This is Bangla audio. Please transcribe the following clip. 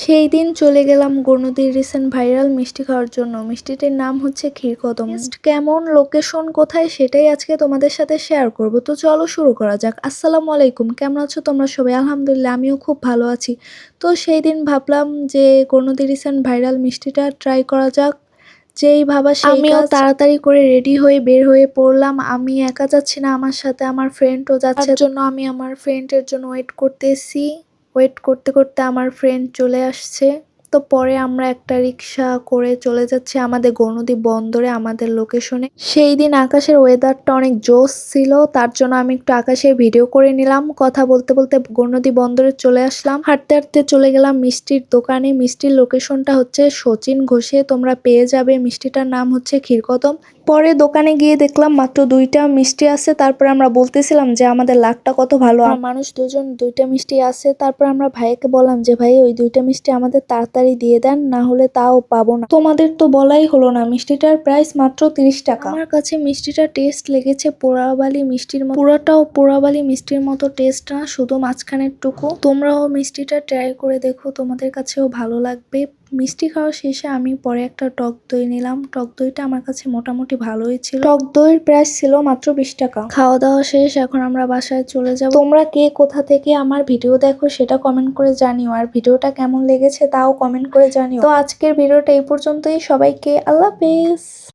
সেই দিন চলে গেলাম গণুদির রিসেন্ট ভাইরাল মিষ্টি খাওয়ার জন্য। মিষ্টিটির নাম হচ্ছে ক্ষীরকদম। কেমন, লোকেশন কোথায়, সেটাই আজকে তোমাদের সাথে শেয়ার করব। তো চলো শুরু করা যাক। আসসালামু আলাইকুম, কেমন আছো তোমরা সবাই? আলহামদুলিল্লাহ, আমিও খুব ভালো আছি। তো সেই দিন ভাবলাম যে গণুদির রিসেন্ট ভাইরাল মিষ্টিটা ট্রাই করা যাক। যেই ভাবা সেই আমিও তাড়াতাড়ি করে রেডি হয়ে বের হয়ে পড়লাম। আমি একা যাচ্ছি না, আমার সাথে আমার ফ্রেন্ডও যাচ্ছে। তার জন্য আমি আমার ফ্রেন্ডের জন্য ওয়েট করতেছি। ওয়েট করতে করতে আমার ফ্রেন্ড চলে আসছে। তো পরে আমরা একটা রিক্সা করে চলে যাচ্ছি আমাদের গণুদি বন্দরে, আমাদের লোকেশনে। সেই দিন আকাশের ওয়েদারটা অনেক জোস ছিল, তার জন্য আমি একটু আকাশের ভিডিও করে নিলাম। কথা বলতে বলতে গণুদি বন্দরে চলে আসলাম। হাঁটতে হাঁটতে চলে গেলাম মিষ্টির দোকানে। মিষ্টির লোকেশনটা হচ্ছে শচীন ঘোষে, তোমরা পেয়ে যাবে। মিষ্টিটার নাম হচ্ছে ক্ষীরকদম। পরে দোকানে গিয়ে দেখলাম মাত্র 2টা মিষ্টি আছে। তারপরে আমরা বলতেছিলাম যে আমাদের লাকটা কত ভালো, মানুষ দুজন 2টা মিষ্টি আছে। তারপর আমরা ভাইকে বললাম যে ভাই ওই 2টা মিষ্টি আমাদের তাড়াতাড়ি দিয়ে দেন, না হলে তাও পাবো না। তোমাদের তো বলাই হলো না, মিষ্টিটার প্রাইস মাত্র 30 টাকা। আমার কাছে মিষ্টিটা টেস্ট লেগেছে পোড়াবালি মিষ্টির মতো। পুরাটাও পোড়াবালি মিষ্টির মতো টেস্ট না, শুধু মাঝখানের টুকু। তোমরাও মিষ্টিটা ট্রাই করে দেখো, তোমাদের কাছেও ভালো লাগবে। মিষ্টি খাওয়া শেষে আমি পরে একটা টক দই নিলাম। টক দইটা আমার কাছে মোটামুটি ভালোই ছিল। টক দইয়ের প্রাইস ছিল মাত্র 20 টাকা। খাওয়া দাওয়া শেষ, এখন আমরা বাসায় চলে যাব। তোমরা কে কোথা থেকে আমার ভিডিও দেখো সেটা কমেন্ট করে জানিও, আর ভিডিওটা কেমন লেগেছে তাও কমেন্ট করে জানিও। তো আজকের ভিডিওটা এই পর্যন্তই। সবাইকে আল্লাহ হাফেজ।